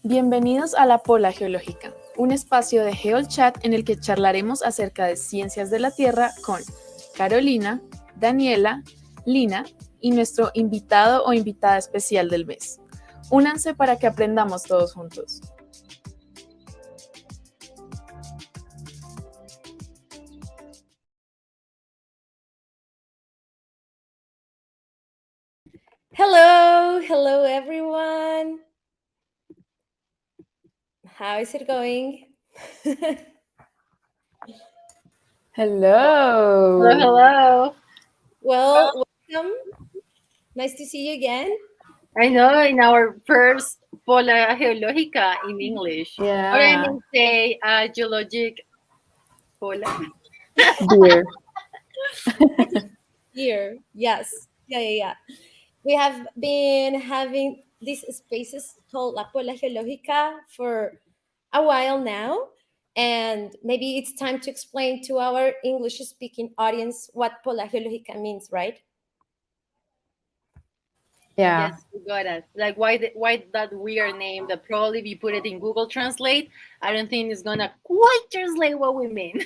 Bienvenidos a La Pola Geológica, un espacio de GeoChat en el que charlaremos acerca de ciencias de la Tierra con Carolina, Daniela, Lina y nuestro invitado o invitada especial del mes. Únanse para que aprendamos todos juntos. Hello everyone. How is it going? Hello. Well, welcome. Nice to see you again. I know, in our first Pola Geológica in English. Yeah. Or I may say geologic Pola. Dear. Here, yes. Yeah. We have been having these spaces called La Pola Geológica for a while now. And maybe it's time to explain to our English speaking audience what Pola Geológica means, right? Yeah. Yes, you got it. Like why that weird name that probably if you put it in Google Translate, I don't think it's gonna quite translate what we mean.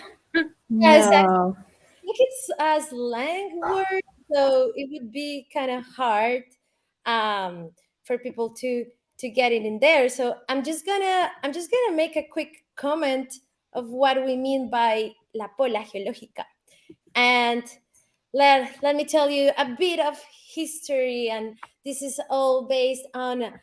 Yeah, exactly. No. I think it's a slang word, so it would be kind of hard for people to get it in there. So I'm just gonna make a quick comment of what we mean by la pola geológica, and let me tell you a bit of history. And this is all based on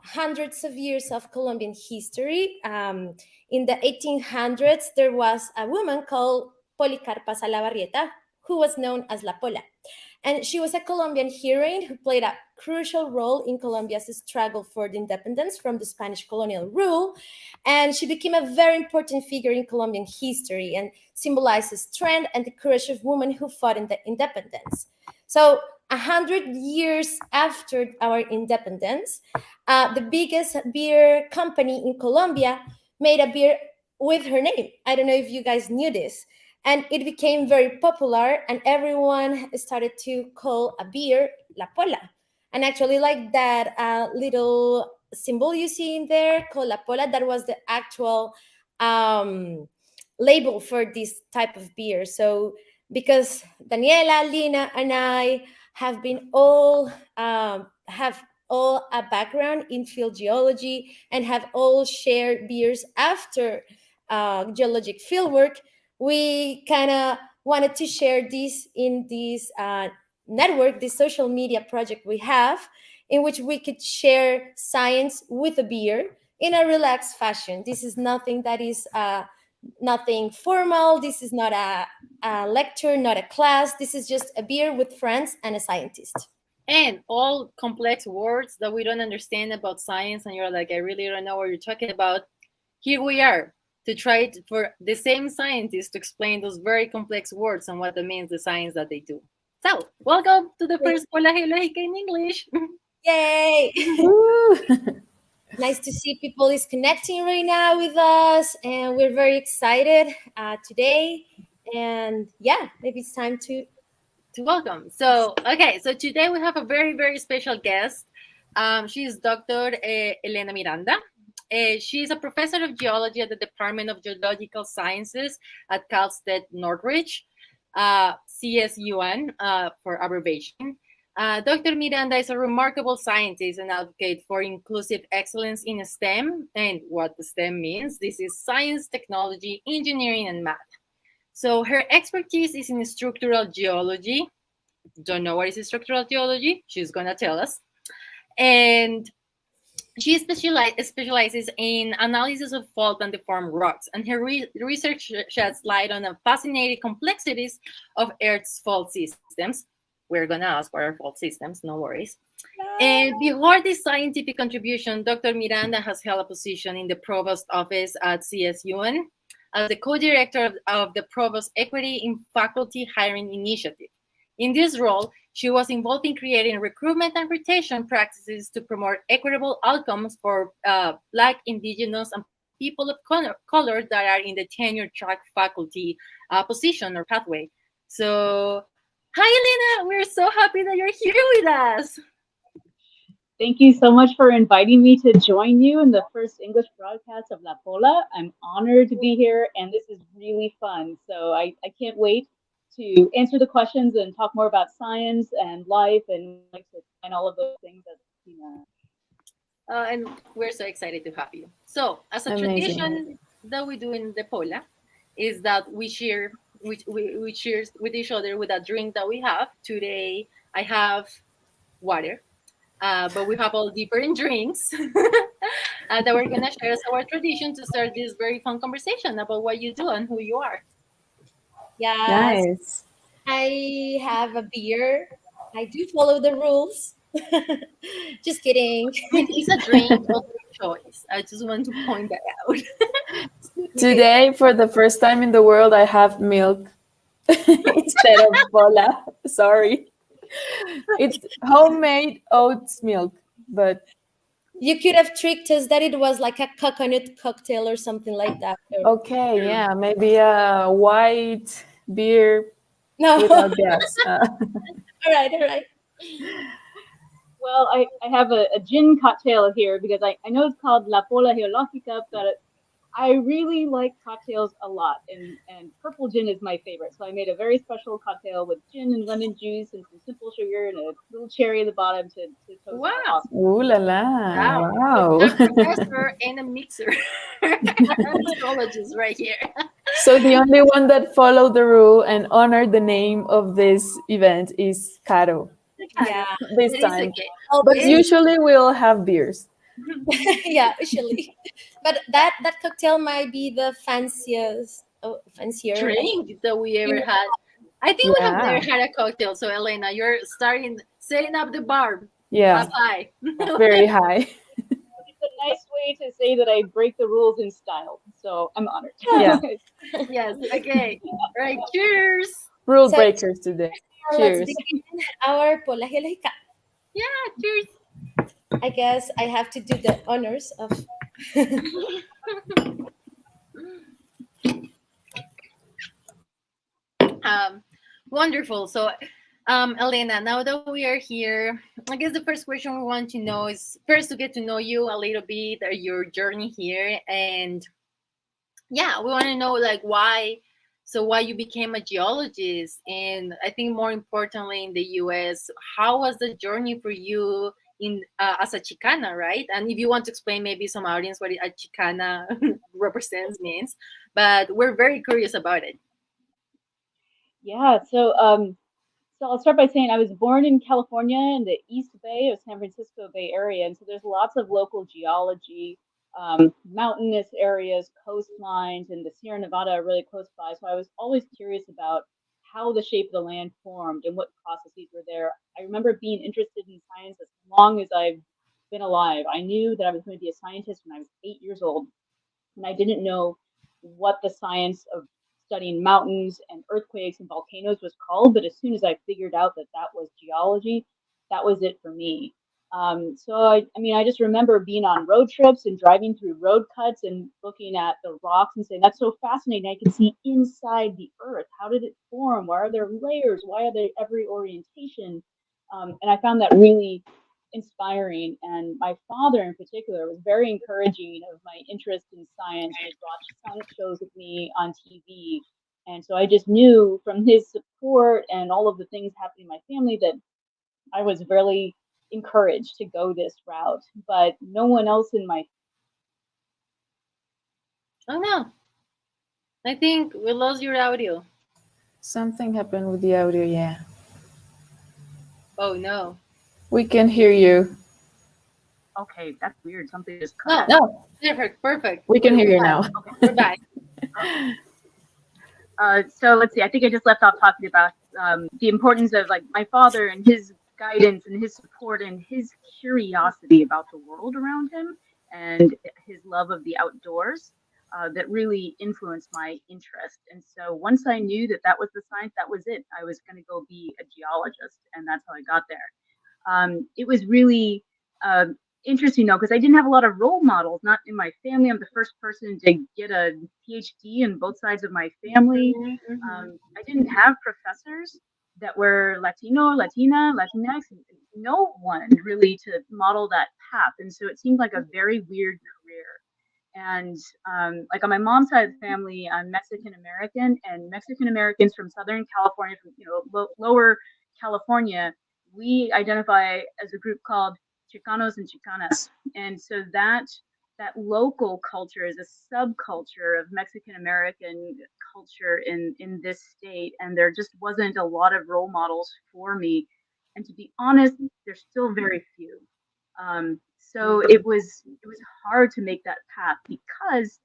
hundreds of years of Colombian history. In the 1800s, there was a woman called Policarpa Salabarrieta, who was known as La Pola. And she was a Colombian heroine who played a crucial role in Colombia's struggle for the independence from the Spanish colonial rule. And she became a very important figure in Colombian history and symbolizes strength and the courage of women who fought in the independence. So 100 years after our independence, the biggest beer company in Colombia made a beer with her name. I don't know if you guys knew this. And it became very popular, and everyone started to call a beer La Pola. And actually, like that little symbol you see in there called La Pola, that was the actual label for this type of beer. So, because Daniela, Lina, and I have been all have all a background in field geology and have all shared beers after geologic fieldwork, we kind of wanted to share this in this network, this social media project we have, in which we could share science with a beer in a relaxed fashion. This is nothing that is nothing formal. This is not a lecture, not a class. This is just a beer with friends and a scientist. And all complex words that we don't understand about science, and you're like, I really don't know what you're talking about. Here we are to try for the same scientists to explain those very complex words and what it means, the science that they do. So, welcome to the first Pola Geológica in English. Yay! Nice to see people is connecting right now with us, and we're very excited today. And yeah, maybe it's time to welcome. So today we have a very, very special guest. She's Dr. Elena Miranda. She's a professor of geology at the Department of Geological Sciences at Cal State Northridge, CSUN for abbreviation. Dr. Miranda is a remarkable scientist and advocate for inclusive excellence in STEM. And what the STEM means, this is science, technology, engineering, and math. So her expertise is in structural geology. Don't know what is structural geology? She's going to tell us. And she specializes in analysis of fault and deformed rocks, and her research sheds light on the fascinating complexities of Earth's fault systems. We're going to ask what are fault systems, no worries. And before this scientific contribution, Dr. Miranda has held a position in the Provost Office at CSUN as the co-director of the Provost Equity in Faculty Hiring Initiative. In this role, she was involved in creating recruitment and retention practices to promote equitable outcomes for Black, Indigenous, and people of color that are in the tenure track faculty position or pathway. So, hi, Elena. We're so happy that you're here with us. Thank you so much for inviting me to join you in the first English broadcast of La Pola. I'm honored to be here, and this is really fun. So I can't wait to answer the questions and talk more about science and life and like to find all of those things as Latina. And we're so excited to have you. So, as a Amazing. tradition that we do in the Pola, is that we share with each other with a drink that we have. Today, I have water, but we have all different drinks that we're gonna share as our tradition to start this very fun conversation about what you do and who you are. Yes, Nice. I have a beer. I do follow the rules. Just kidding. I mean, it's a drink of your choice. I just want to point that out. Today, for the first time in the world, I have milk instead of bola. Sorry. It's homemade oats milk, but You could have tricked us that it was like a coconut cocktail or something like that. okay, yeah, maybe a white beer No. without gas. All right, all right. Well, I have a gin cocktail here because I know it's called La Pola Geológica, but I really like cocktails a lot, and purple gin is my favorite. So I made a very special cocktail with gin and lemon juice and some simple sugar and a little cherry at the bottom to toast my Wow. awesome. Ooh la la! Wow. Wow. A professor and a mixer. Mixologist right here. So the only one that followed the rule and honored the name of this event is Caro Yeah. this It is time. okay. But It is usually we all have beers. Yeah, usually. But that cocktail might be the fanciest, oh, fancier. drink that we ever Yeah. had. I think we have Yeah. never had a cocktail. So Elena, you're setting up the bar Yeah. up high. Very high. It's a nice way to say that I break the rules in style. So I'm honored. Yeah. Yes. Okay. All right. Cheers. Rule So breakers today. let's Cheers. begin our Pola Geológica. Yeah. Cheers. I guess I have to do the honors of. Wonderful. So, Elena, now that we are here, I guess the first question we want to know is first to get to know you a little bit, your journey here, and yeah, we want to know like why. So, why you became a geologist, and I think more importantly in the U.S., how was the journey for you in as a Chicana, right? And if you want to explain maybe some audience what a Chicana represents means, but we're very curious about it. Yeah. So I'll start by saying I was born in California in the East Bay of San Francisco Bay Area, and so there's lots of local geology, mountainous areas, coastlines, and the Sierra Nevada are really close by. So I was always curious about how the shape of the land formed and what processes were there. I remember being interested in science as long as I've been alive. I knew that I was going to be a scientist when I was 8 years old, and I didn't know what the science of studying mountains and earthquakes and volcanoes was called. But as soon as I figured out that that was geology, that was it for me. I mean, I just remember being on road trips and driving through road cuts and looking at the rocks and saying, "That's so fascinating! I can see inside the earth. How did it form? Why are there layers? Why are there every orientation?" And I found that really inspiring. And my father, in particular, was very encouraging of my interest in science and would watch science shows with me on TV. And so I just knew from his support and all of the things happening in my family that I was really encouraged to go this route. But no one else in my Oh no, I think we lost your audio. Something happened with the audio, yeah. Oh no. We can hear you. Okay, that's weird. Something just cut No. out. No, Perfect. Perfect. we can hear you back. now. We're back. So let's see. I think I just left off talking about the importance of like my father and his guidance and his support and his curiosity about the world around him and his love of the outdoors that really influenced my interest. And so once I knew that that was the science, that was it. I was going to go be a geologist, and that's how I got there. It was really interesting though, because I didn't have a lot of role models, not in my family. I'm the first person to get a PhD in both sides of my family. Mhm, mhm. I didn't have professors. that were Latino, Latina, Latinx, no one really to model that path. And so it seemed like a very weird career. And like on my mom's side of the family, I'm Mexican American, and Mexican Americans from Southern California, from lower California, we identify as a group called Chicanos and Chicanas, and so that local culture is a subculture of Mexican American culture in this state, and there just wasn't a lot of role models for me. And to be honest, there's still very few. So it was hard to make that path because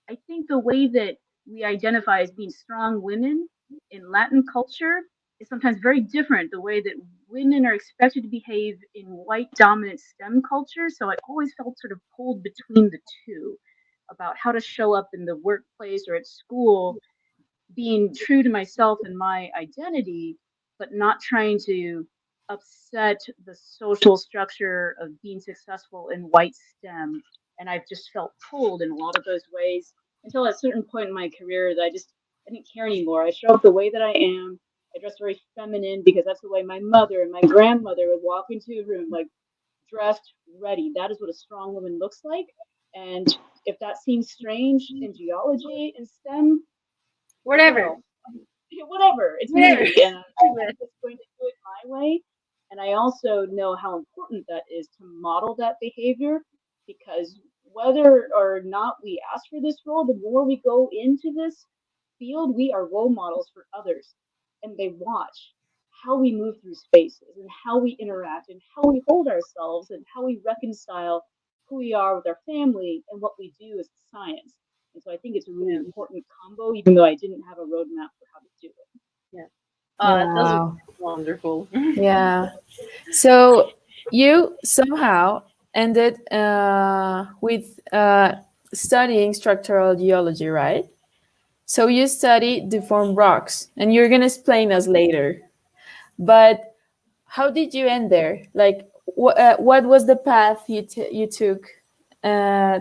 I think the way that we identify as being strong women in Latin culture is sometimes very different the way that women are expected to behave in white dominant STEM culture. So I always felt sort of pulled between the two about how to show up in the workplace or at school, being true to myself and my identity, but not trying to upset the social structure of being successful in white STEM. And I've just felt pulled in a lot of those ways until at a certain point in my career that I didn't care anymore. I show up the way that I am. I dress very feminine because that's the way my mother and my grandmother would walk into a room, like dressed, ready. That is what a strong woman looks like. And if that seems strange in geology and STEM, Whatever. well, whatever. It's Whatever. me, and I'm just going to do it my way. And I also know how important that is to model that behavior, because whether or not we ask for this role, the more we go into this field, we are role models for others, and they watch how we move through spaces and how we interact and how we hold ourselves and how we reconcile who we are with our family and what we do as science. And so I think it's a really important combo, even though I didn't have a roadmap for how to do it. Yeah. Those are Wow. wonderful. Yeah. So you somehow ended with studying structural geology, right? So you study deformed rocks, and you're gonna explain us later. But how did you end there? Like, what was the path you took uh,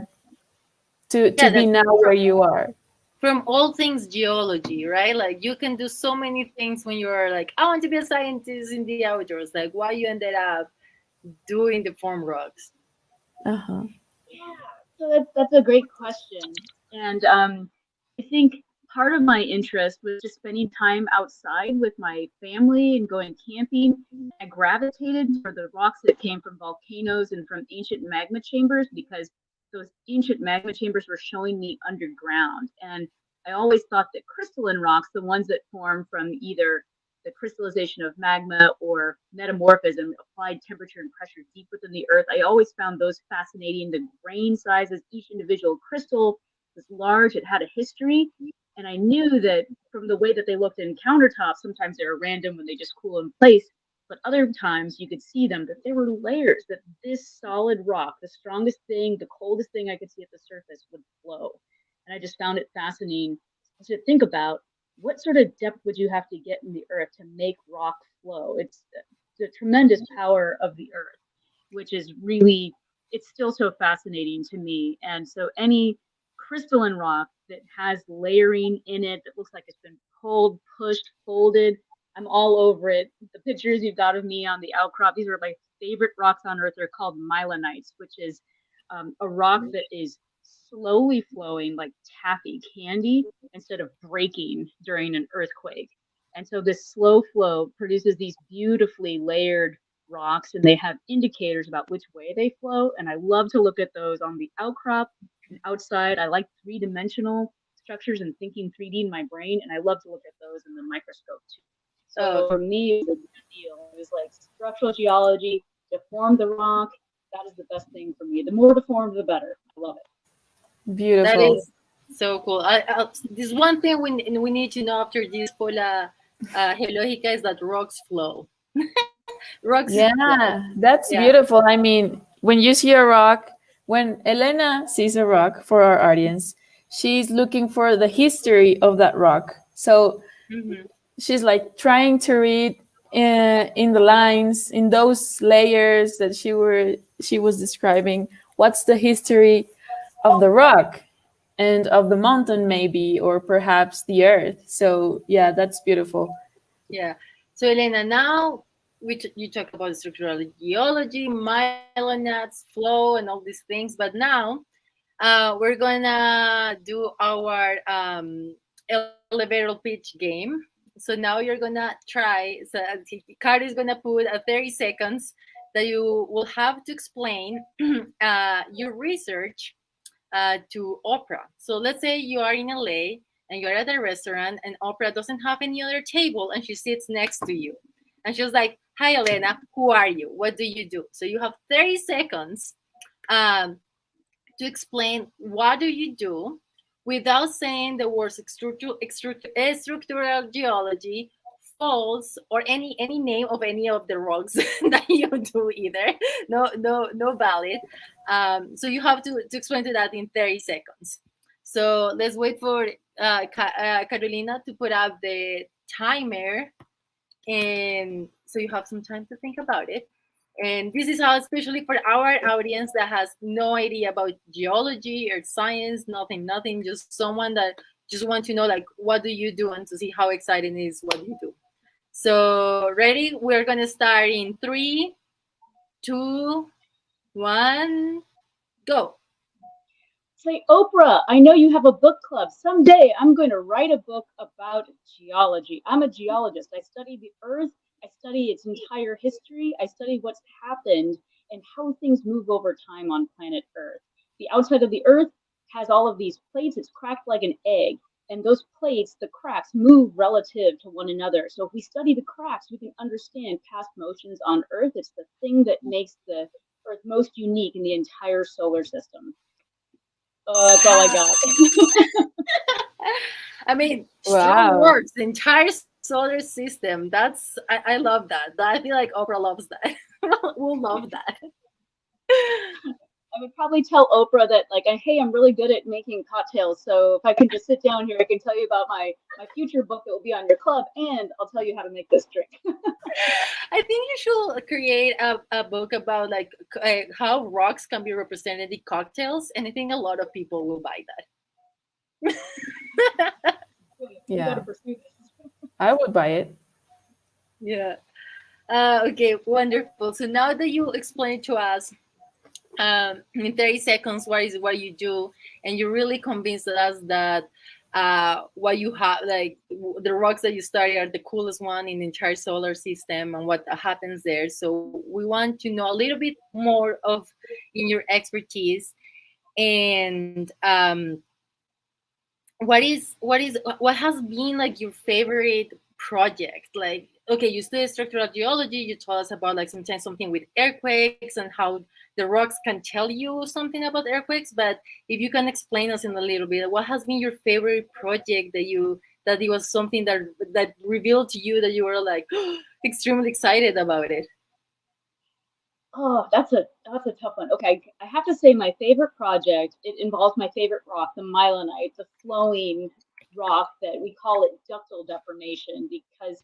to Yeah, be that now where you are? from all things geology, right? Like you can do so many things when you're like, I want to be a scientist in the outdoors. Like why you ended up doing the form rocks. Uh-huh. Yeah, so that's a great question. And I think part of my interest was just spending time outside with my family and going camping. I gravitated for the rocks that came from volcanoes and from ancient magma chambers because those ancient magma chambers were showing me underground. And I always thought that crystalline rocks, the ones that form from either the crystallization of magma or metamorphism, applied temperature and pressure deep within the earth. I always found those fascinating. The grain sizes, each individual crystal was large, it had a history. And I knew that from the way that they looked in countertops, sometimes they were random when they just cool in place, but other times you could see them, that there were layers, that this solid rock, the strongest thing, the coldest thing I could see at the surface, would flow. And I just found it fascinating to think about what sort of depth would you have to get in the earth to make rock flow? It's the tremendous power of the earth, which is really, it's still so fascinating to me. And so any crystalline rock that has layering in it that looks like it's been pulled, pushed, folded, I'm all over it. The pictures you've got of me on the outcrop, these are my favorite rocks on earth. They're called mylanites, which is a rock that is slowly flowing like taffy candy instead of breaking during an earthquake. And so this slow flow produces these beautifully layered rocks, and they have indicators about which way they flow. And I love to look at those on the outcrop and outside. I like three-dimensional structures and thinking 3D in my brain, and I love to look at those in the microscope too. So for me, it was a good deal. It was like structural geology, deform the rock. That is the best thing for me. The more deformed, the better. I love it. That Beautiful. is so cool. This one thing we need to know after this Pola Geológica is that rocks flow. Rocks flow. Yeah, that's Yeah. beautiful. I mean, when you see a rock, when Elena sees a rock for our audience, she's looking for the history of that rock. So Mhm. she's like trying to read in the lines, in those layers that she was describing, what's the history of the rock and of the mountain, maybe, or perhaps the earth. So yeah, that's beautiful. Yeah. So Elena, now you talked about structural geology, myelinates, flow, and all these things, but now we're gonna do our elevator pitch game. So now you're gonna try. So Card is gonna put 30 seconds that you will have to explain your research to Oprah. So let's say you are in LA and you're at a restaurant and Oprah doesn't have any other table and she sits next to you. And she was like, "Hi, Elena, who are you? What do you do?" So you have 30 seconds um, to explain what do you do without saying the words structural geology, faults, or any name of any of the rocks that you do either. No valid. So you have to explain to that in 30 seconds. So let's wait for Carolina to put up the timer, and so you have some time to think about it. And this is how, especially for our audience that has no idea about geology or science, nothing, just someone that just want to know, like, what do you do, and to see how exciting it is what you do. So ready? We're gonna start in 3, 2, 1, go. Say, Oprah, I know you have a book club. Someday I'm going to write a book about geology. I'm a geologist. I study the earth. I study its entire history. I study what's happened and how things move over time on planet Earth. The outside of the earth has all of these plates. It's cracked like an egg. And those plates, the cracks, move relative to one another. So if we study the cracks, we can understand past motions on Earth. It's the thing that makes the Earth most unique in the entire solar system. That's all I got. I mean, strong Wow. words, the entire solar system. I love that. I feel like Oprah loves that. We'll love that. I would probably tell Oprah that, like, hey, I'm really good at making cocktails. So if I can just sit down here, I can tell you about my future book that will be on your club, and I'll tell you how to make this drink. I think you should create a book about like how rocks can be represented in cocktails, and I think a lot of people will buy that. You got to Yeah, pursue this. I would buy it. Yeah. Okay, wonderful. So now that you explained to us in 30 seconds what you do, and you really convinced us that what you have, like the rocks that you study are the coolest one in the entire solar system and what happens there. So we want to know a little bit more of in your expertise, and what has been like your favorite project? Like, okay, you study structural geology, you told us about like sometimes something with earthquakes and how the rocks can tell you something about earthquakes, but if you can explain us in a little bit, what has been your favorite project that it was something that revealed to you that you were like extremely excited about it? Oh, that's a tough one. Okay, I have to say my favorite project, it involves my favorite rock, the myelinite, the flowing rock that we call it ductile deformation because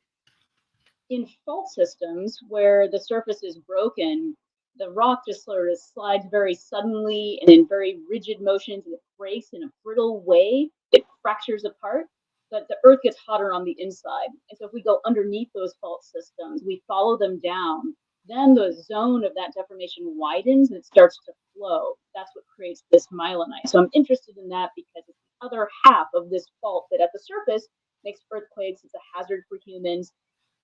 in fault systems where the surface is broken, the rock just sort of slides very suddenly and in very rigid motions and it breaks in a brittle way. It fractures apart, but the earth gets hotter on the inside. And so if we go underneath those fault systems, we follow them down, then the zone of that deformation widens and it starts to flow. That's what creates this myelinite. So I'm interested in that because it's the other half of this fault that at the surface makes earthquakes. It's a hazard for humans,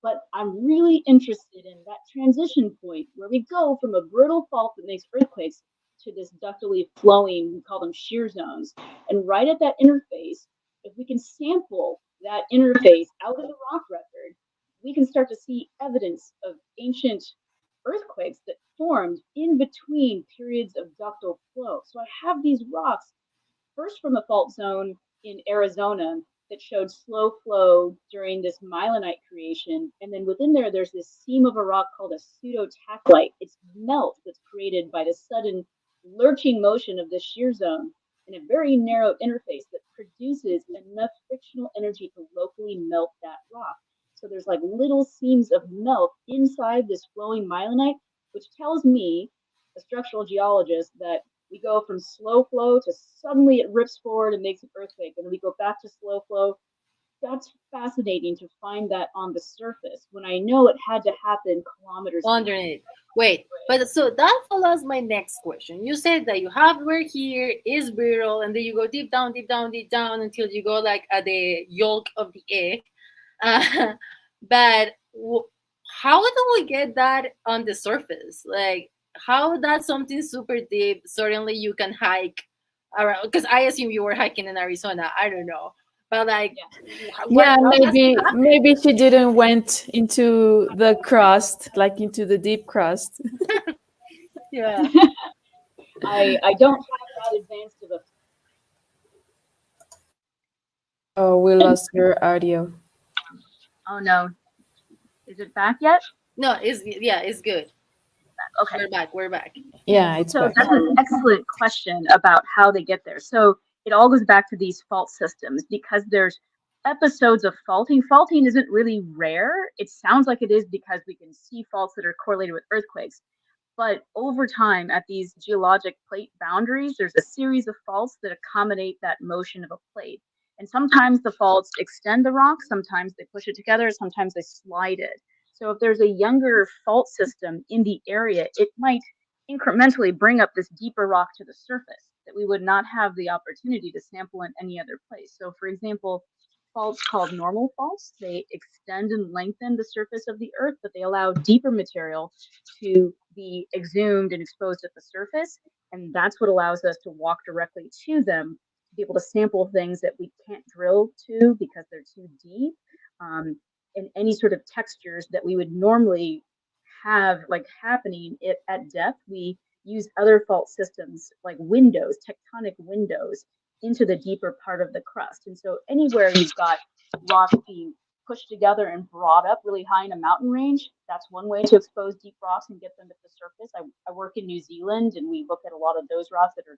but I'm really interested in that transition point where we go from a brittle fault that makes earthquakes to this ductily flowing, we call them shear zones. And right at that interface, if we can sample that interface out of the rock record, we can start to see evidence of ancient earthquakes that formed in between periods of ductile flow. So I have these rocks first from a fault zone in Arizona that showed slow flow during this myelinite creation. And then within there, there's this seam of a rock called a pseudotactylite. It's melt that's created by the sudden lurching motion of the shear zone in a very narrow interface that produces enough frictional energy to locally melt that rock. So there's like little seams of melt inside this flowing myelinite, which tells me, a structural geologist, that we go from slow flow to suddenly it rips forward and makes an earthquake, and then we go back to slow flow. that's fascinating to find that on the surface when I know it had to happen kilometers deep. Underneath. Wait, but so that follows my next question. You said that you have we're here is viral, and then you go deep down, deep down, deep down until you go like at the yolk of the egg. Uh, but how do we get that on the surface? Like, how that's something super deep? Suddenly you can hike around. Because I assume you were hiking in Arizona. I don't know, but like, Yeah, how does it maybe she didn't went into the crust, like into the deep crust. yeah. I don't have that advanced of a. Oh, we lost your audio. Oh no, is it back yet? No, it's good. Okay. We're back. Yeah, it's So back. that's an excellent question about how they get there. So it all goes back to these fault systems because there's episodes of faulting. Faulting isn't really rare. It sounds like it is because we can see faults that are correlated with earthquakes. But over time, at these geologic plate boundaries, there's a series of faults that accommodate that motion of a plate. And sometimes the faults extend the rock, sometimes they push it together, sometimes they slide it. So if there's a younger fault system in the area, it might incrementally bring up this deeper rock to the surface that we would not have the opportunity to sample in any other place. So, for example, faults called normal faults, they extend and lengthen the surface of the earth, but they allow deeper material to be exhumed and exposed at the surface. And that's what allows us to walk directly to them, to be able to sample things that we can't drill to because they're too deep. And any sort of textures that we would normally have like happening at depth, we use other fault systems like windows, tectonic windows into the deeper part of the crust. And so anywhere you've got rock being pushed together and brought up really high in a mountain range, that's one way to expose deep rocks and get them to the surface. I work in New Zealand and we look at a lot of those rocks that are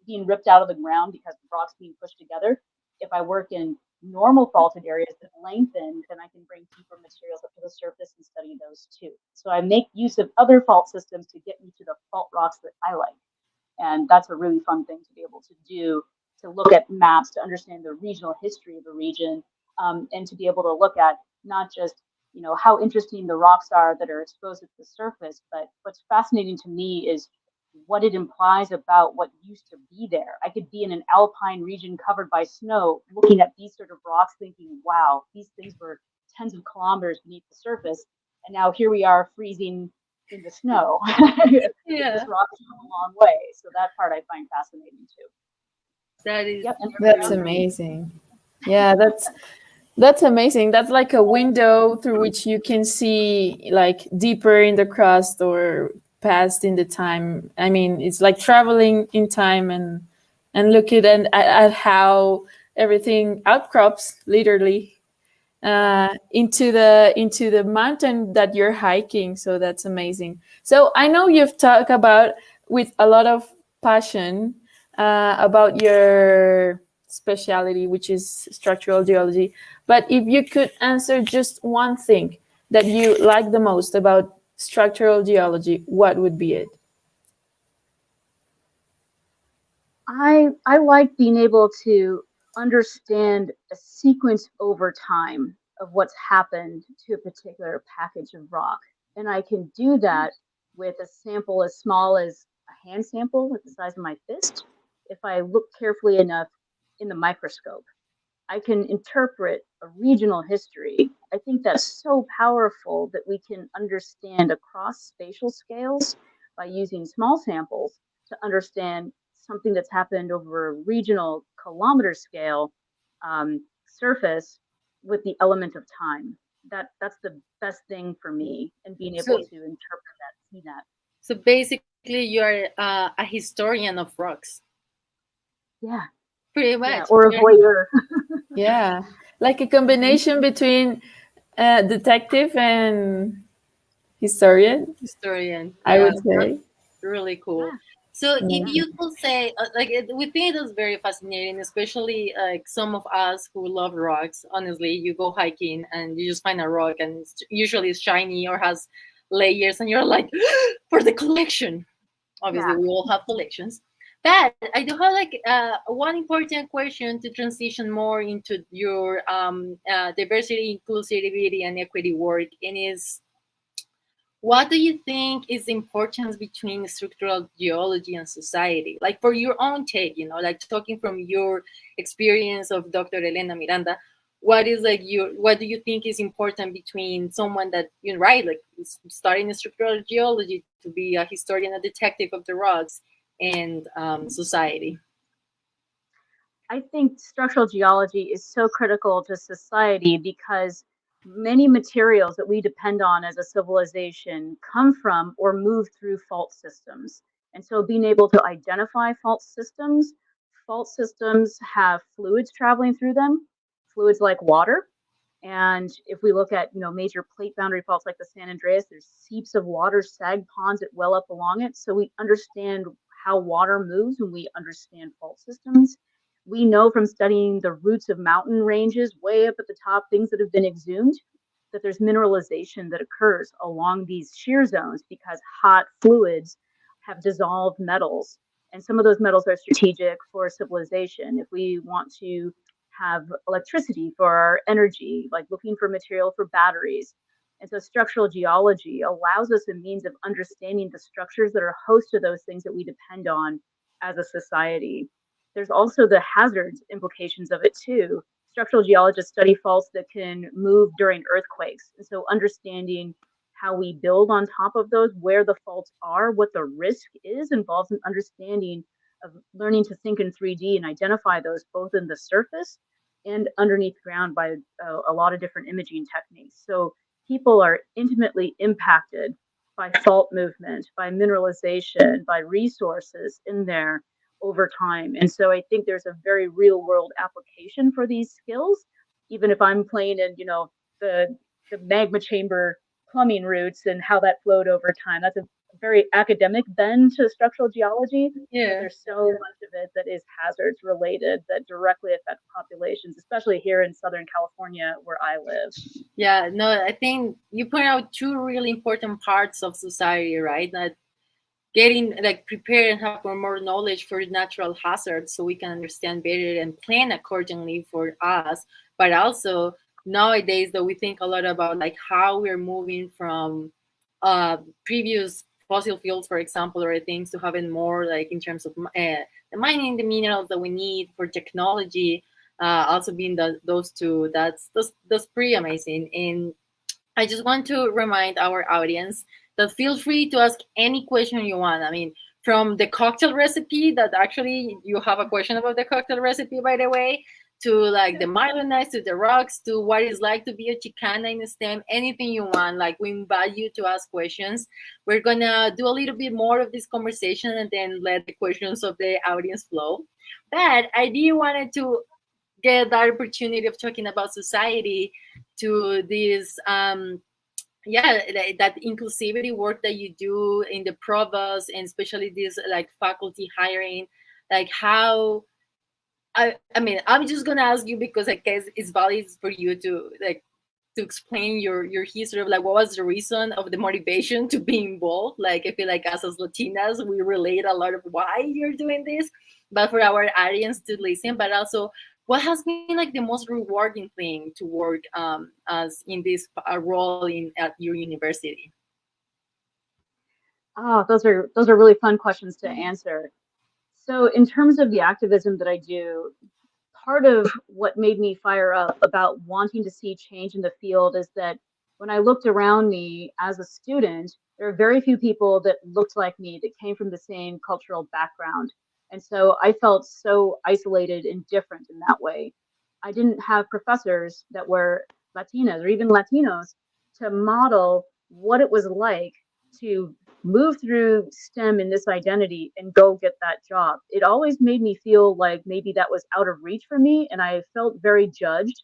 being ripped out of the ground because the rocks being pushed together. If I work in normal faulted areas that lengthen, then I can bring deeper materials up to the surface and study those too. So I make use of other fault systems to get me to the fault rocks that I like. And that's a really fun thing to be able to do, to look at maps, to understand the regional history of a region, and to be able to look at not just, you know, how interesting the rocks are that are exposed at the surface, but what's fascinating to me is what it implies about what used to be there. I could be in an alpine region covered by snow, looking at these sort of rocks, thinking, wow, these things were tens of kilometers beneath the surface. And now here we are freezing in the snow. Yeah. This rock has come a long way. So that part I find fascinating too. That is That's amazing. Yeah, that's amazing. That's like a window through which you can see like deeper in the crust or past in the time. I mean, it's like traveling in time and looking at how everything outcrops literally into the mountain that you're hiking. So that's amazing. So I know you've talked about with a lot of passion about your specialty, which is structural geology. But if you could answer just one thing that you like the most about structural geology, what would be it? I like being able to understand a sequence over time of what's happened to a particular package of rock. And I can do that with a sample as small as a hand sample, like the size of my fist, if I look carefully enough in the microscope. I can interpret a regional history. I think that's so powerful that we can understand across spatial scales by using small samples to understand something that's happened over a regional kilometer scale surface with the element of time. That's the best thing for me, and being able so to interpret that, see that. so basically you're a historian of rocks. Yeah, Pretty yeah, much. or a voyeur. Yeah, like a combination between detective and historian, Historian. I Yeah, would say. really cool. Yeah. So if Yeah. you could say, we think it was very fascinating, especially like some of us who love rocks. Honestly, you go hiking and you just find a rock, and usually it's shiny or has layers, and you're like, for the collection. Obviously, Yeah. we all have collections. But I do have like one important question to transition more into your diversity, inclusivity, and equity work, and is what do you think is the importance between structural geology and society? Like for your own take, like talking from your experience of Dr. Elena Miranda, what do you think is important between someone that right, like studying structural geology to be a historian, a detective of the rocks, and society? I think structural geology is so critical to society because many materials that we depend on as a civilization come from or move through fault systems. And so being able to identify fault systems have fluids traveling through them, fluids like water. And if we look at, major plate boundary faults like the San Andreas, there's seeps of water, sag ponds that well up along it. So we understand how water moves when we understand fault systems. We know from studying the roots of mountain ranges way up at the top, things that have been exhumed, that there's mineralization that occurs along these shear zones because hot fluids have dissolved metals. And some of those metals are strategic for civilization. If we want to have electricity for our energy, like looking for material for batteries. And so structural geology allows us a means of understanding the structures that are host to those things that we depend on as a society. There's also the hazards implications of it too. Structural geologists study faults that can move during earthquakes. And so understanding how we build on top of those, where the faults are, what the risk is, involves an understanding of learning to think in 3D and identify those both in the surface and underneath ground by a lot of different imaging techniques. So people are intimately impacted by fault movement, by mineralization, by resources in there over time. And so I think there's a very real world application for these skills, even if I'm playing in, the magma chamber plumbing roots and how that flowed over time. That's a very academic bend to structural geology, but there's so much of it that is hazards related that directly affect populations, especially here in Southern California where I live. Yeah, no, I think you point out two really important parts of society, right? That getting like prepared and have more knowledge for natural hazards so we can understand better and plan accordingly for us, but also nowadays that we think a lot about like how we're moving from previous fossil fuels, for example, or things to having more like in terms of the mining the minerals that we need for technology, also being those two, that's pretty amazing. And I just want to remind our audience that feel free to ask any question you want. I mean, from the cocktail recipe, that actually you have a question about the cocktail recipe, by the way, to like the Mylonites, to the rocks, to what it's like to be a Chicana in STEM, anything you want. Like we invite you to ask questions. We're gonna do a little bit more of this conversation and then let the questions of the audience flow. But I did wanted to get that opportunity of talking about society to this that inclusivity work that you do in the provost, and especially this like faculty hiring, like how I mean, I'm just gonna ask you because I guess it's valid for you to like to explain your history of like what was the reason of the motivation to be involved. Like I feel like us as Latinas, we relate a lot of why you're doing this, but for our audience to listen, but also what has been like the most rewarding thing to work as in this role in at your university? Oh, those are really fun questions to answer. So in terms of the activism that I do, part of what made me fire up about wanting to see change in the field is that when I looked around me as a student, there are very few people that looked like me that came from the same cultural background. And so I felt so isolated and different in that way. I didn't have professors that were Latinas or even Latinos to model what it was like to move through STEM in this identity and go get that job. It always made me feel like maybe that was out of reach for me, and I felt very judged,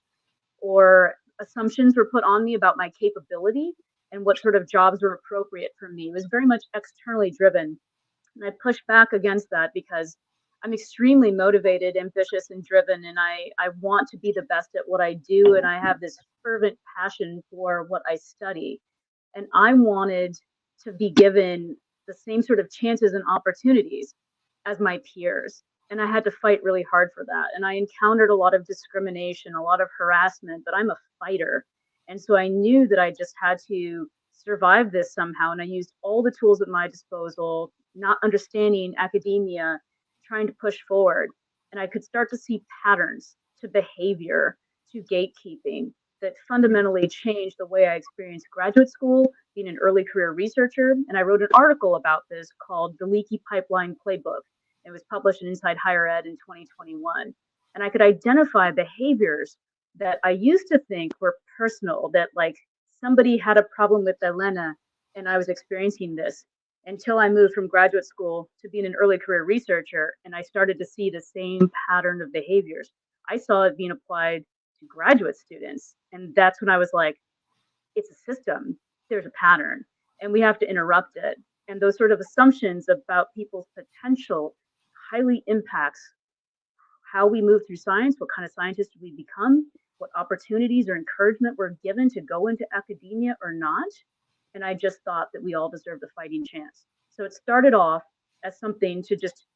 or assumptions were put on me about my capability and what sort of jobs were appropriate for me. It was very much externally driven. And I pushed back against that because I'm extremely motivated, ambitious, and driven, and I want to be the best at what I do, and I have this fervent passion for what I study. And I wanted to be given the same sort of chances and opportunities. as my peers. And I had to fight really hard for that. And I encountered a lot of discrimination, a lot of harassment, but I'm a fighter. And so I knew that I just had to survive this somehow. And I used all the tools at my disposal, not understanding academia, trying to push forward. And I could start to see patterns to behavior, to gatekeeping that fundamentally changed the way I experienced graduate school, being an early career researcher. And I wrote an article about this called The Leaky Pipeline Playbook. It was published in Inside Higher Ed in 2021. And I could identify behaviors that I used to think were personal, that like somebody had a problem with Elena and I was experiencing this, until I moved from graduate school to being an early career researcher. And I started to see the same pattern of behaviors. I saw it being applied to graduate students. And that's when I was like, it's a system, there's a pattern, and we have to interrupt it. And those sort of assumptions about people's potential highly impacts how we move through science, what kind of scientists we become, what opportunities or encouragement we're given to go into academia or not. And I just thought that we all deserved a fighting chance. So it started off as something to just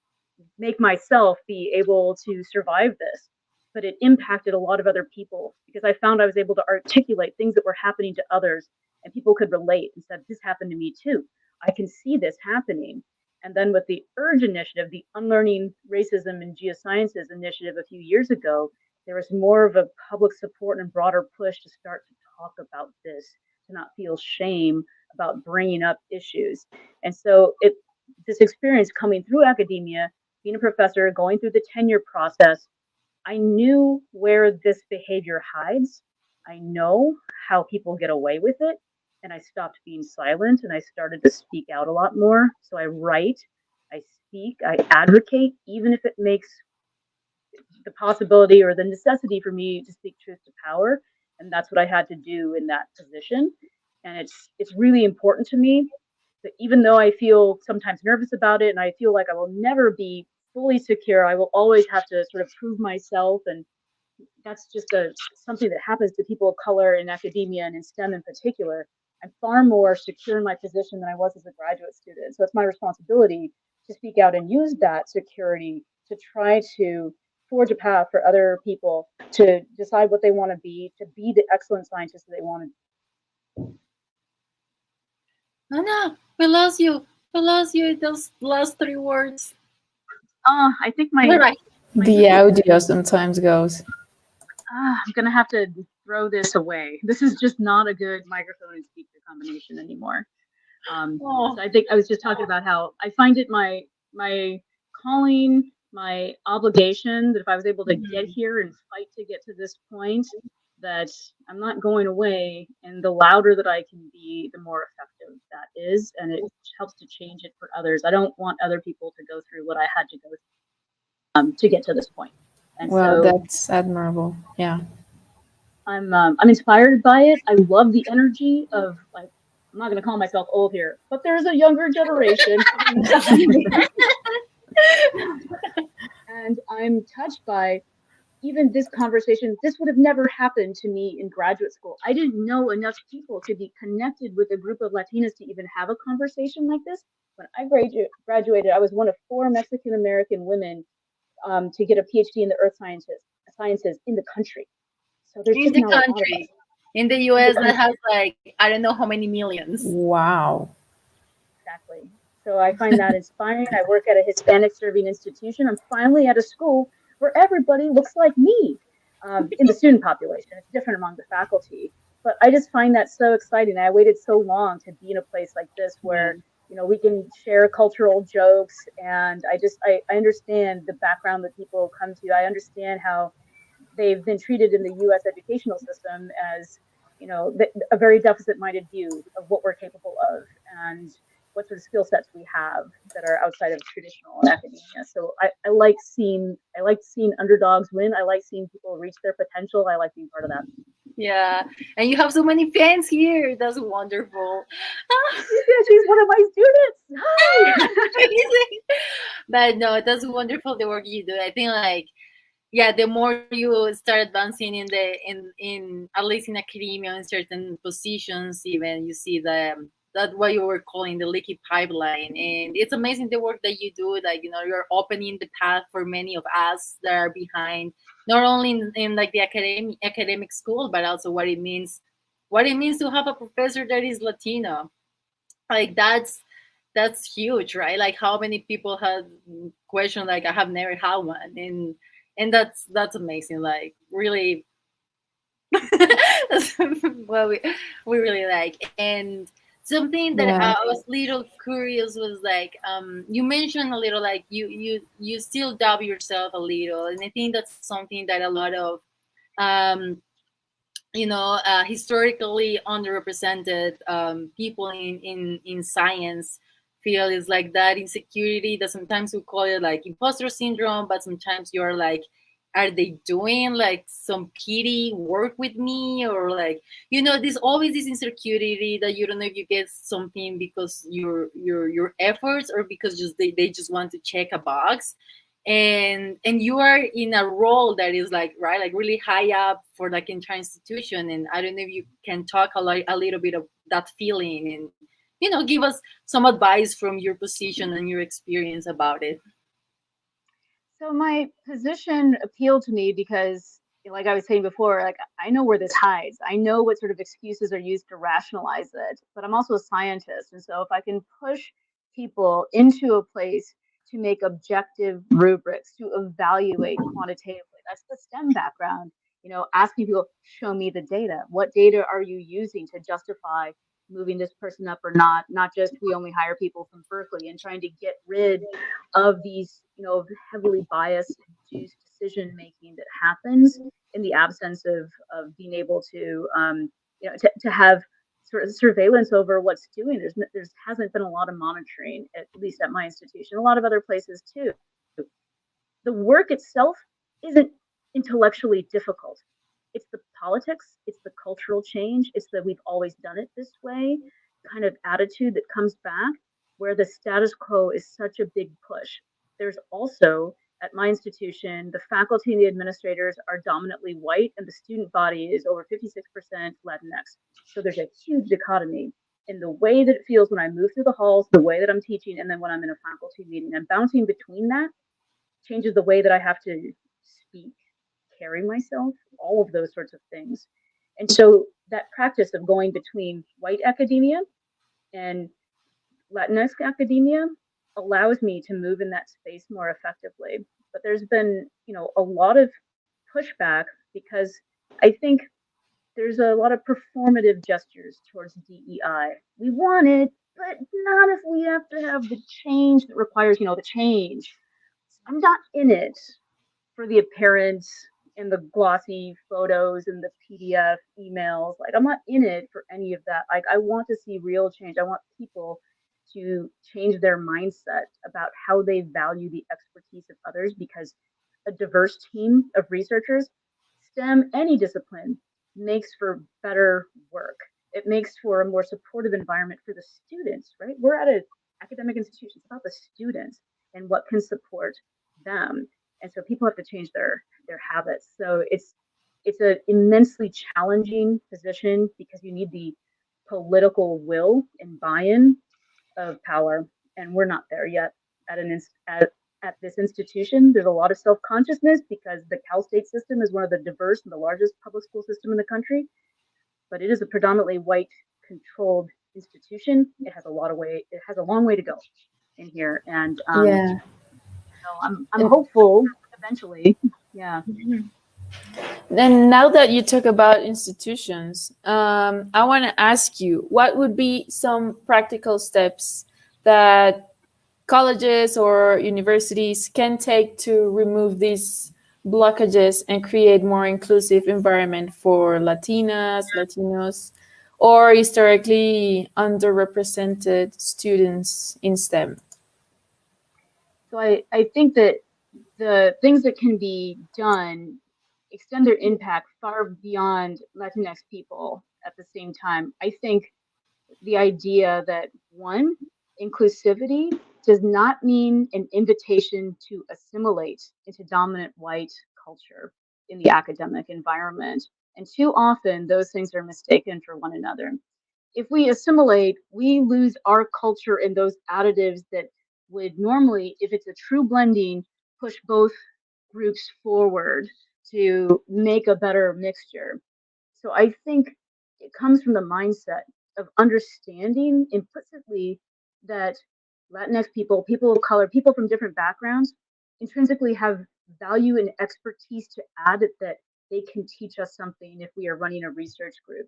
make myself be able to survive this, but it impacted a lot of other people because I found I was able to articulate things that were happening to others and people could relate and said, this happened to me too. I can see this happening. And then with the URGE initiative, the Unlearning Racism in Geosciences initiative a few years ago, there was more of a public support and broader push to start to talk about this, to not feel shame about bringing up issues. And so this experience coming through academia, being a professor, going through the tenure process, I knew where this behavior hides. I know how people get away with it. And I stopped being silent and I started to speak out a lot more. So I write, I speak, I advocate, even if it makes the possibility or the necessity for me to speak truth to power. And that's what I had to do in that position. And it's really important to me that even though I feel sometimes nervous about it and I feel like I will never be fully secure, I will always have to sort of prove myself. And that's just something that happens to people of color in academia and in STEM in particular. I'm far more secure in my position than I was as a graduate student. So it's my responsibility to speak out and use that security to try to forge a path for other people to decide what they want to be the excellent scientists that they want to be. Anna, we lost you. We lost you in those last 3 words. I think the audio sometimes goes. I'm gonna have to throw this away. This is just not a good microphone and speaker combination anymore. So I think I was just talking about how I find it my calling, my obligation that if I was able to get here and fight to get to this point, that I'm not going away, and the louder that I can be, the more effective that is, and it helps to change it for others. I don't want other people to go through what I had to go through to get to this point. And well, so that's admirable. Yeah. I'm inspired by it. I love the energy of, like, I'm not going to call myself old here, but there's a younger generation. And I'm touched by even this conversation. This would have never happened to me in graduate school. I didn't know enough people to be connected with a group of Latinas to even have a conversation like this. When I graduated, I was one of 4 Mexican American women to get a PhD in the earth sciences in the country. So there's in just the not country. A lot of us. In the US, that has like, I don't know how many millions. Wow. Exactly. So I find that inspiring. I work at a Hispanic serving institution. I'm finally at a school where everybody looks like me in the student population. It's different among the faculty. But I just find that so exciting. I waited so long to be in a place like this where, we can share cultural jokes. And I understand the background that people come to. I understand how they've been treated in the U.S. educational system as, a very deficit-minded view of what we're capable of and what sort of skill sets we have that are outside of traditional academia. So I like seeing underdogs win. I like seeing people reach their potential. I like being part of that. Yeah, and you have so many fans here. That's wonderful. She's one of my students. Hi. But no, that's wonderful, the work you do. I think, like, yeah, the more you start advancing in at least in academia, in certain positions, even you see the that what you were calling the leaky pipeline. And it's amazing the work that you do. Like, you're opening the path for many of us that are behind, not only in like the academic school, but also what it means to have a professor that is Latino. Like that's huge, right? Like how many people have questioned, like, I have never had one. And that's amazing. Like, really, what we really like. And something that Yeah. I was a little curious was like, you mentioned a little, like, you still doubt yourself a little, and I think that's something that a lot of um historically underrepresented people in science feel, is like that insecurity that sometimes we call it like imposter syndrome, but sometimes you're like, are they doing like some pity work with me, or like, there's always this insecurity that you don't know if you get something because your efforts, or because just they just want to check a box. And you are in a role that is like, right, like really high up for like entire institution. And I don't know if you can talk a little bit of that feeling, and give us some advice from your position and your experience about it. So my position appealed to me because, like I was saying before, like I know where this hides. I know what sort of excuses are used to rationalize it, but I'm also a scientist. And so if I can push people into a place to make objective rubrics, to evaluate quantitatively, that's the STEM background. Asking people, show me the data. What data are you using to justify moving this person up or not? Not just we only hire people from Berkeley, and trying to get rid of these, heavily biased, induced decision making that happens in the absence of being able to, to have sort of surveillance over what's doing. There's hasn't been a lot of monitoring, at least at my institution, a lot of other places too. The work itself isn't intellectually difficult. It's the politics, it's the cultural change, it's that we've always done it this way kind of attitude that comes back, where the status quo is such a big push. There's also, at my institution, the faculty and the administrators are dominantly white, and the student body is over 56% Latinx. So there's a huge dichotomy in the way that it feels when I move through the halls, the way that I'm teaching, and then when I'm in a faculty meeting. And bouncing between that changes the way that I have to speak, carry myself, all of those sorts of things. And so that practice of going between white academia and Latinx academia allows me to move in that space more effectively. But there's been, a lot of pushback because I think there's a lot of performative gestures towards DEI. We want it, but not if we have to have the change that requires, the change. I'm not in it for the appearance and the glossy photos and the PDF emails. Like, I'm not in it for any of that. Like, I want to see real change. I want people to change their mindset about how they value the expertise of others, because a diverse team of researchers, STEM, any discipline, makes for better work. It makes for a more supportive environment for the students, right? We're at an academic institution. It's about the students and what can support them. And so people have to change their habits. So it's an immensely challenging position because you need the political will and buy-in of power, and we're not there yet at at this institution. There's a lot of self-consciousness because the Cal State system is one of the diverse and the largest public school system in the country, but it is a predominantly white controlled institution. It has a long way to go in here, and Yeah. I'm hopeful eventually. Yeah. Then now that you talk about institutions, I want to ask you, what would be some practical steps that colleges or universities can take to remove these blockages and create more inclusive environment for Latinas, Latinos, or historically underrepresented students in STEM? So I think that the things that can be done extend their impact far beyond Latinx people at the same time. I think the idea that one, inclusivity does not mean an invitation to assimilate into dominant white culture in the academic environment. And too often those things are mistaken for one another. if we assimilate, we lose our culture and those additives that would normally, if it's a true blending, push both groups forward to make a better mixture. So I think it comes from the mindset of understanding implicitly that Latinx people, people of color, people from different backgrounds intrinsically have value and expertise to add that they can teach us something if we are running a research group.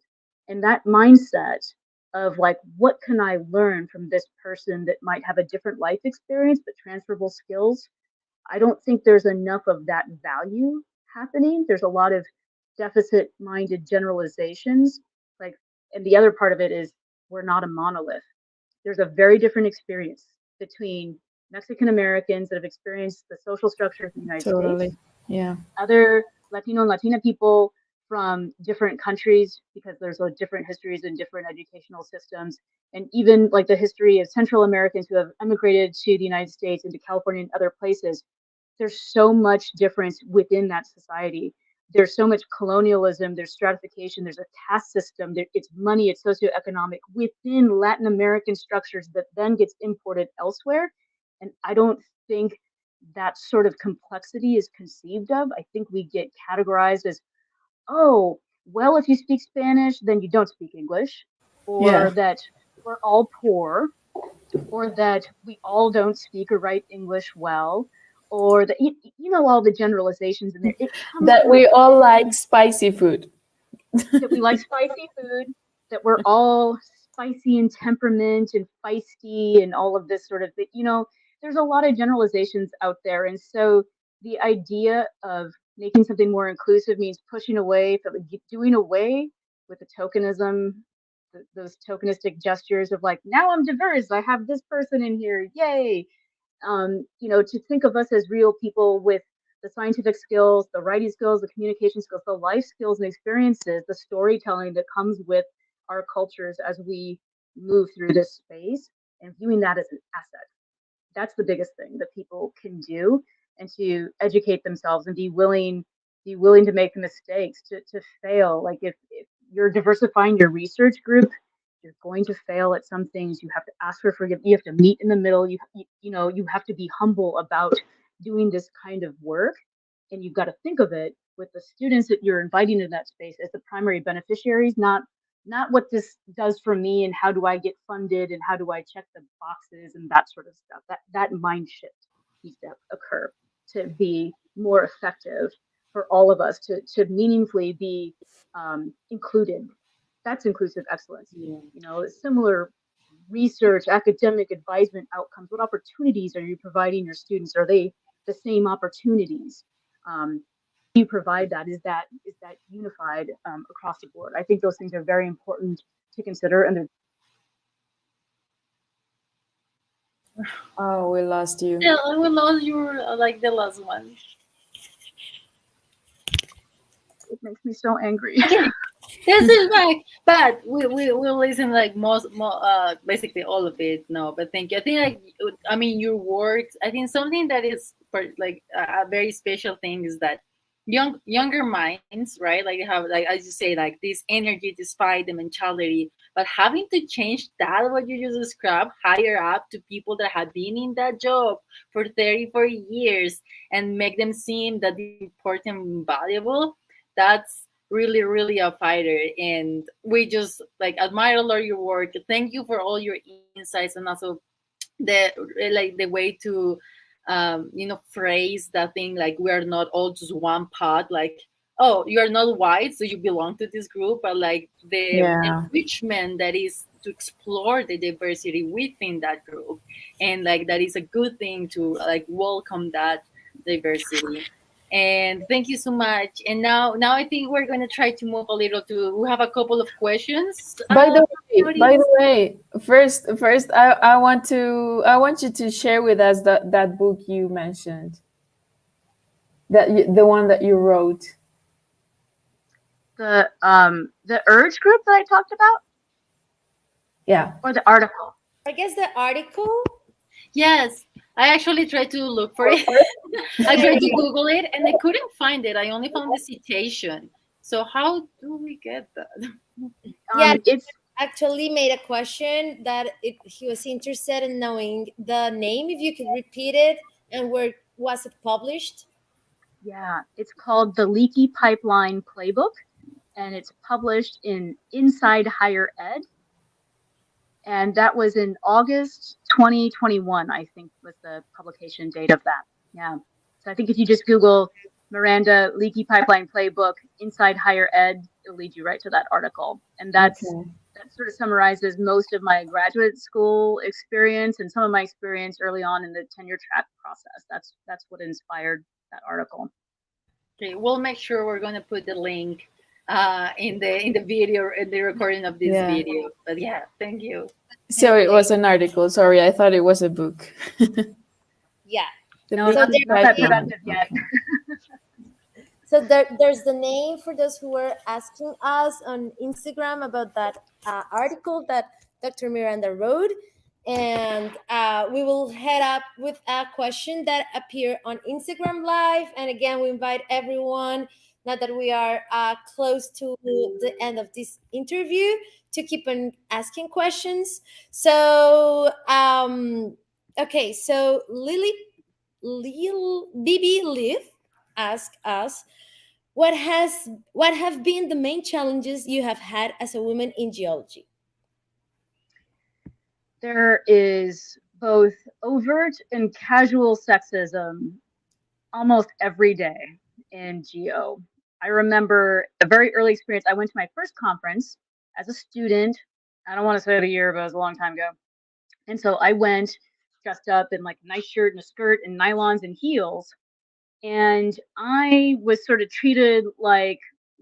And that mindset of like, what can I learn from this person that might have a different life experience but transferable skills? I don't think there's enough of that value happening. There's a lot of deficit minded generalizations. Like, and the other part of it is we're not a monolith. There's a very different experience between Mexican Americans that have experienced the social structure of the United States, Yeah. other Latino and Latina people from different countries, because there's different histories and different educational systems, and even like the history of Central Americans who have immigrated to the United States and to California and other places. There's so much difference within that society. There's so much colonialism, there's stratification, there's a caste system, it's money, it's socioeconomic within Latin American structures that then gets imported elsewhere. And I don't think that sort of complexity is conceived of. I think we get categorized as, oh, well, if you speak Spanish, then you don't speak English, or that we're all poor, or that we all don't speak or write English well, or that you know all the generalizations in there. It comes That from we all like spicy food. that we like spicy food, that we're all spicy in temperament and feisty and all of this sort of thing. You know, there's a lot of generalizations out there. And so the idea of making something more inclusive means pushing away, doing away with the tokenism, those tokenistic gestures of like, now I'm diverse, I have this person in here, yay. You know, to think of us as real people with the scientific skills, the writing skills, the communication skills, the life skills and experiences, the storytelling that comes with our cultures as we move through this space, and viewing that as an asset. That's the biggest thing that people can do, and to educate themselves and be willing to make mistakes, to fail. Like if you're diversifying your research group, you're going to fail at some things. You have to ask for forgiveness. You have to meet in the middle. You know, you have to be humble about doing this kind of work. And you've got to think of it with the students that you're inviting in that space as the primary beneficiaries, not what this does for me and how do I get funded and how do I check the boxes and that sort of stuff. That mind shift needs to occur to be more effective for all of us to meaningfully be included. That's inclusive excellence. Yeah. You know, similar research, academic advisement outcomes. What opportunities are you providing your students? Are they the same opportunities? You provide that? Is that unified across the board? I think those things are very important to consider. And Oh, we lost you. Yeah, we lost your like the last one. it makes me so angry. This is back, but we listen like basically all of it. No, but thank you. I think like I mean your works. I think something that is like a very special thing is that younger minds, right? Like they have like as you say like this energy despite the mentality, but having to change that what you just described higher up to people that have been in that job for 30-40 years and make them seem that important and valuable. That's really a fighter, and we just like admire a lot your work. Thank you for all your insights, and also the like the way to phrase that thing like we are not all just one pot, like oh you are not white so you belong to this group, but like the enrichment that is to explore the diversity within that group, and like that is a good thing to like welcome that diversity. And thank you so much. And now I think we're going to try to move a little to, we have a couple of questions. By the way, first I want you to share with us that book you mentioned, the one that you wrote. The urge group that I talked about? Yeah. Or the article? I guess the article. Yes, I actually tried to look for it. I tried to Google it and I couldn't find it. I only found the citation. So how do we get that? Yeah, actually made a question that he was interested in knowing the name. If you could repeat it, and where was it published? Yeah, it's called the Leaky Pipeline Playbook, and it's published in Inside Higher Ed. And that was in August 2021, I think was the publication date of that. Yeah. So I think if you just Google Miranda Leaky Pipeline Playbook Inside Higher Ed, it'll lead you right to that article. And that sort of summarizes most of my graduate school experience and some of my experience early on in the tenure track process. That's what inspired that article. Okay, we'll make sure we're going to put the link in the video, in the recording of this Yeah. video. But yeah, thank you. So it was an article. Sorry, I thought it was a book. Yeah. The No, Leaky not that Pipeline. productive yet. So there's the name for those who were asking us on Instagram about that article that Dr. Miranda wrote. And we will head up with a question that appeared on Instagram Live. And again, we invite everyone, now that we are close to the end of this interview, to keep on asking questions. So, okay, so Bibi Liv asked us, what have been the main challenges you have had as a woman in geology? There is both overt and casual sexism almost every day in geo. I remember a very early experience. I went to my first conference as a student. I don't want to say the year, but it was a long time ago. And so I went dressed up in like a nice shirt and a skirt and nylons and heels. And I was sort of treated like,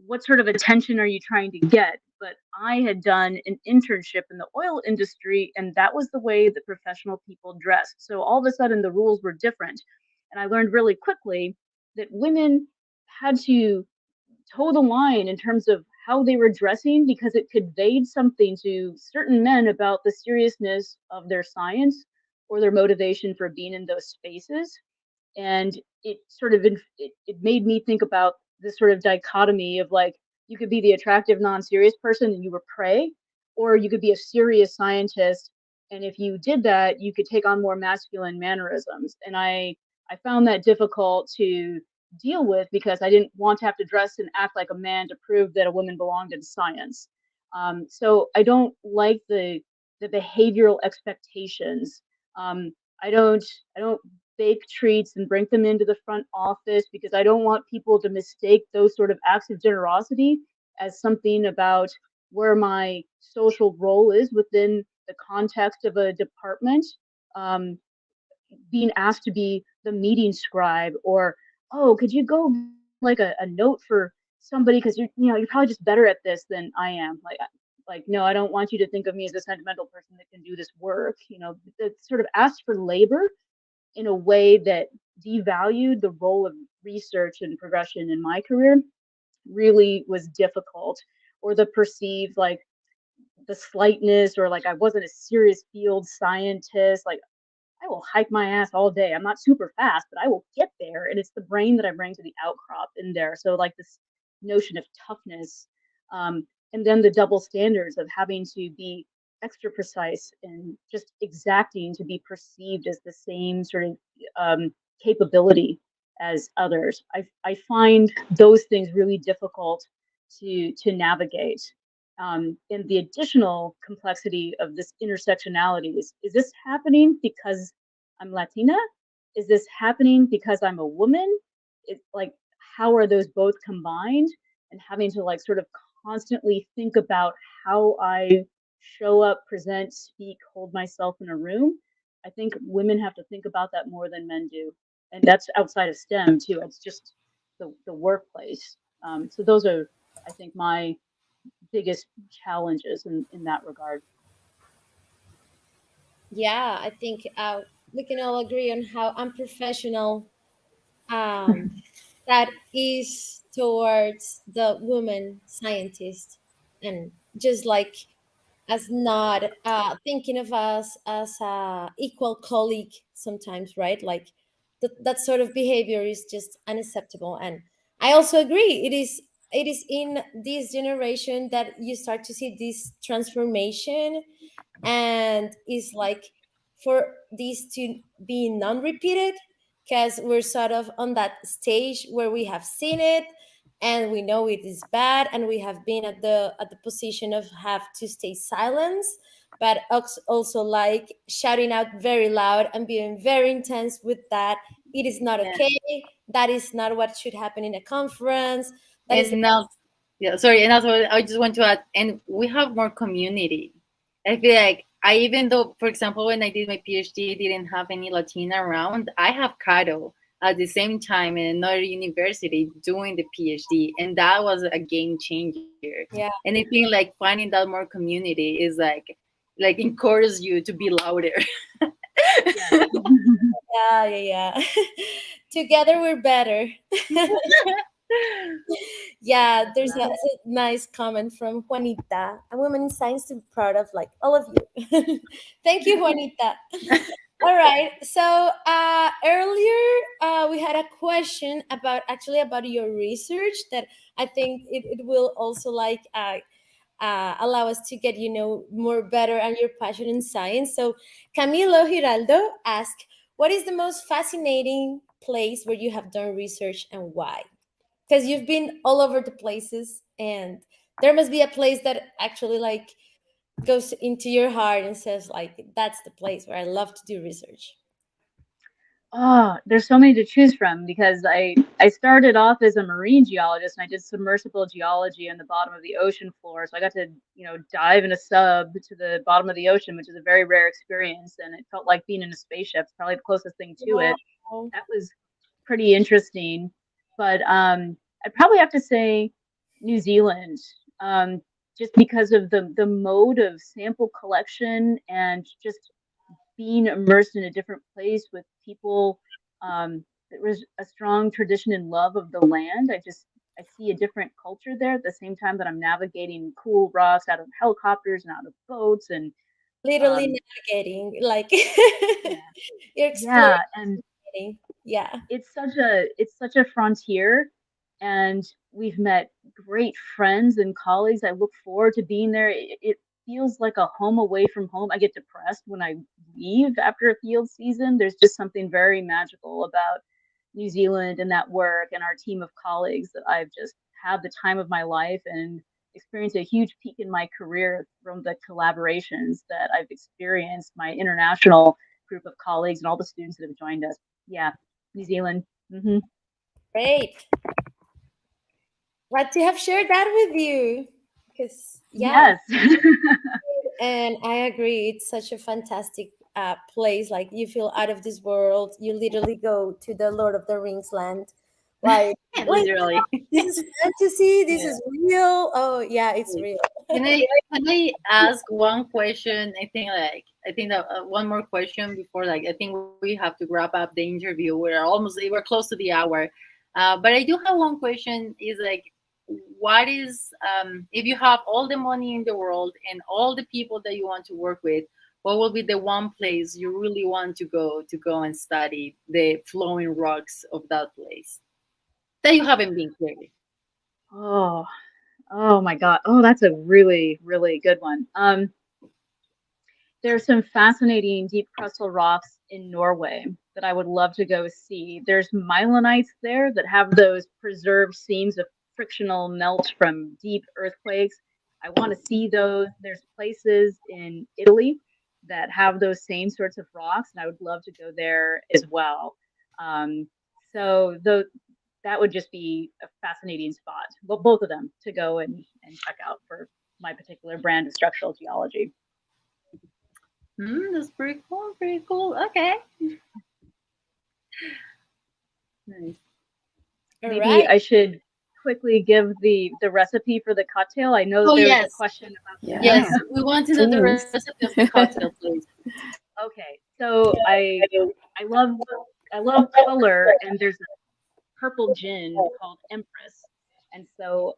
what sort of attention are you trying to get? But I had done an internship in the oil industry, and that was the way that professional people dressed. So all of a sudden, the rules were different. And I learned really quickly that women had to toe the line in terms of how they were dressing because it conveyed something to certain men about the seriousness of their science or their motivation for being in those spaces. And it sort of it made me think about this sort of dichotomy of like, you could be the attractive non-serious person and you were prey, or you could be a serious scientist, and if you did that you could take on more masculine mannerisms. And I found that difficult to deal with because I didn't want to have to dress and act like a man to prove that a woman belonged in science. So I don't like the behavioral expectations. um, I don't bake treats and bring them into the front office because I don't want people to mistake those sort of acts of generosity as something about where my social role is within the context of a department. Um, Being asked to be the meeting scribe, or, oh, could you go like a note for somebody because you're probably just better at this than I am. Like, no, I don't want you to think of me as a sentimental person that can do this work. It's sort of asked for labor in a way that devalued the role of research and progression in my career really was difficult. Or the perceived, like, the slightness, or like I wasn't a serious field scientist. Like, I will hike my ass all day. I'm not super fast, but I will get there. And it's the brain that I bring to the outcrop in there. So like this notion of toughness, and then the double standards of having to be extra precise and just exacting to be perceived as the same sort of capability as others. I find those things really difficult to navigate. And the additional complexity of this intersectionality is this happening because I'm Latina? Is this happening because I'm a woman? It's like, how are those both combined? And having to like sort of constantly think about how I show up, present, speak, hold myself in a room. I think women have to think about that more than men do. And that's outside of STEM too. It's just the workplace. So those are, I think, my biggest challenges in that regard. Yeah, I think we can all agree on how unprofessional um, that is towards the woman scientist, and just like as not thinking of us as a equal colleague sometimes, right? Like that sort of behavior is just unacceptable. And I also agree, it is it is in this generation that you start to see this transformation, and it's like for this to be non-repeated, because we're sort of on that stage where we have seen it and we know it is bad, and we have been at the position of have to stay silent, but also like shouting out very loud and being very intense with that. It is not Yeah. okay. That is not what should happen in a conference. That is And now, yeah, sorry, and also I just want to add, and we have more community. I feel like I, even though, for example, when I did my PhD, didn't have any Latina around. I have Caro at the same time in another university doing the PhD, and that was a game changer. yeah. And I think like finding that more community is like encourages you to be louder. Yes. Yeah, yeah, yeah. Together we're better. Yeah, there's a nice comment from Juanita, a woman in science to be proud of, like all of you. Thank you, Juanita. All right. So earlier we had a question about actually about your research that I think it will also like allow us to get more better and your passion in science. So Camilo Giraldo asked, "What is the most fascinating place where you have done research and why?" Because you've been all over the places, and there must be a place that actually like goes into your heart and says like, "That's the place where I love to do research." Oh, there's so many to choose from because I started off as a marine geologist and I did submersible geology on the bottom of the ocean floor. So I got to, dive in a sub to the bottom of the ocean, which is a very rare experience, and it felt like being in a spaceship. It's probably the closest thing to it. Wow. That was pretty interesting. But I'd probably have to say New Zealand, just because of the mode of sample collection and just being immersed in a different place with people. There was a strong tradition and love of the land. I see a different culture there at the same time that I'm navigating cool rocks out of helicopters and out of boats and Literally um, navigating, like yeah, you're exploring. yeah, and Yeah, it's such a frontier, and we've met great friends and colleagues. I look forward to being there. It feels like a home away from home. I get depressed when I leave after a field season. There's just something very magical about New Zealand and that work and our team of colleagues that I've just had the time of my life and experienced a huge peak in my career from the collaborations that I've experienced, my international group of colleagues and all the students that have joined us. Yeah, New Zealand. Hmm. great. Glad to have shared that with you. Because yeah, Yes. and I agree. It's such a fantastic place. Like you feel out of this world. You literally go to the Lord of the Rings land. Like, wait, Literally. this is fantasy. This Yeah. is real. Oh yeah, it's real. Can I ask one question? I think that one more question before I think we have to wrap up the interview. We're close to the hour, but I do have one question. Is like, what is if you have all the money in the world and all the people that you want to work with, what will be the one place you really want to go and study the flowing rocks of that place that you haven't been clearly? Oh, oh my God. Oh, that's a really, really good one. There's some fascinating deep crustal rocks in Norway that I would love to go see. There's mylonites there that have those preserved seams of frictional melt from deep earthquakes. I want to see those. There's places in Italy that have those same sorts of rocks, and I would love to go there as well. So that would just be a fascinating spot. Well, both of them to go and check out for my particular brand of structural geology. That's pretty cool. Pretty cool. Okay. Nice. All Maybe right. I should quickly give the recipe for the cocktail. I know Oh there was a yes, question about yes. We want to know the Please. recipe of the cocktail, please. Okay, so I love I love color, and there's a purple gin called Empress, and so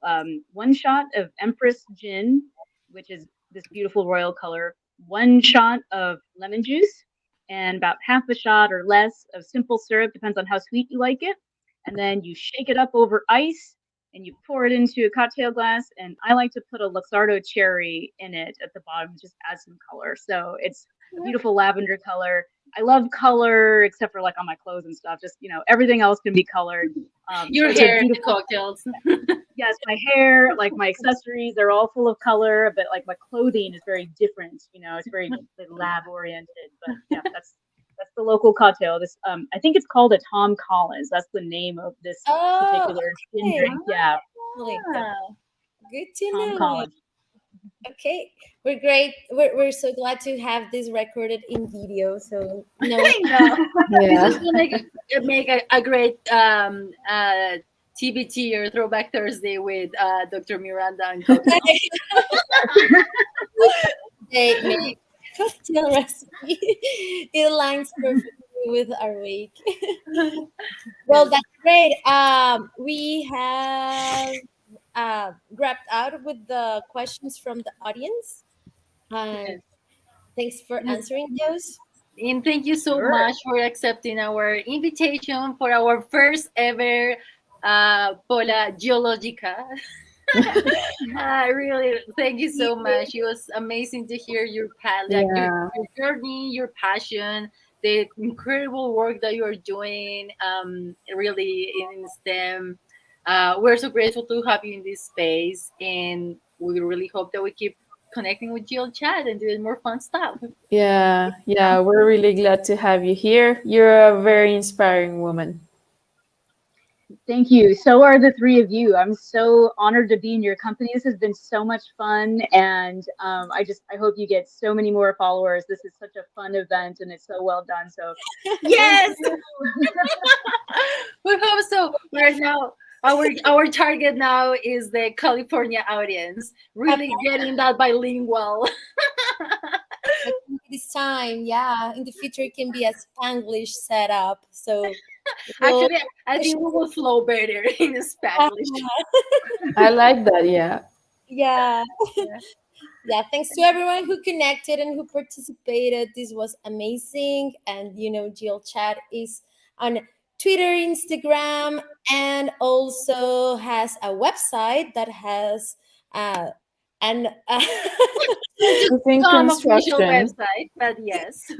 one shot of Empress gin, which is this beautiful royal color, one shot of lemon juice, and about half a shot or less of simple syrup, depends on how sweet you like it, and then you shake it up over ice. and you pour it into a cocktail glass. And I like to put a Luxardo cherry in it at the bottom, just add some color. So it's a beautiful lavender color. I love color, except for like on my clothes and stuff. Just everything else can be colored. Your so hair, the cocktails. Yes, my hair, like my accessories, they're all full of color, but like my clothing is very different. It's very lab oriented. But yeah, that's the local cocktail. This I think it's called a Tom Collins. That's the name of this particular gin drink. Yeah, Good to Tom know. Collins. Okay, we're great. We're so glad to have this recorded in video. So no, I know. Yeah. This is gonna make a great TBT or Throwback Thursday with Dr. Miranda and cocktail. they make cocktail recipe. It aligns perfectly with our week. Well, that's great. We have wrapped out with the questions from the audience. Yes. Thanks for answering those. And thank you so Sure. much for accepting our invitation for our first ever Pola Geologica. Really, thank you so much. It was amazing to hear your path, like Yeah. your journey, your passion, the incredible work that you're doing. Really in STEM. We're so grateful to have you in this space, and we really hope that we keep connecting with Jill Chat and doing more fun stuff. Yeah. Yeah. We're really glad to have you here. You're a very inspiring woman. Thank you. So are the three of you. I'm so honored to be in your company. This has been so much fun, and I hope you get so many more followers. This is such a fun event, and it's so well done. So Yes, we hope so. We're now our target now is the California audience. Really getting that bilingual. I think this time, yeah, in the future it can be a Spanglish setup. So we'll- Actually, I think we will flow better in Spanish. I like that. Yeah. yeah. Yeah. Yeah, thanks to everyone who connected and who participated. This was amazing. And Jill Chat is on Twitter, Instagram, and also has a website that has an It's in Some official construction. website, but yes.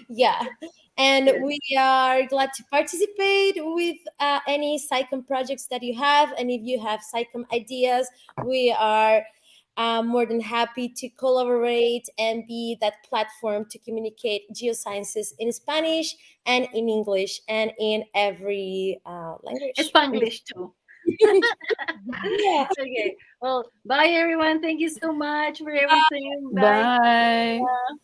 yeah. And Yes. we are glad to participate with any SciComm projects that you have. And if you have SciComm ideas, we are more than happy to collaborate and be that platform to communicate geosciences in Spanish and in English and in every language. Spanglish too. Yeah. Okay. Well, bye everyone. Thank you so much for everything. Bye. Bye.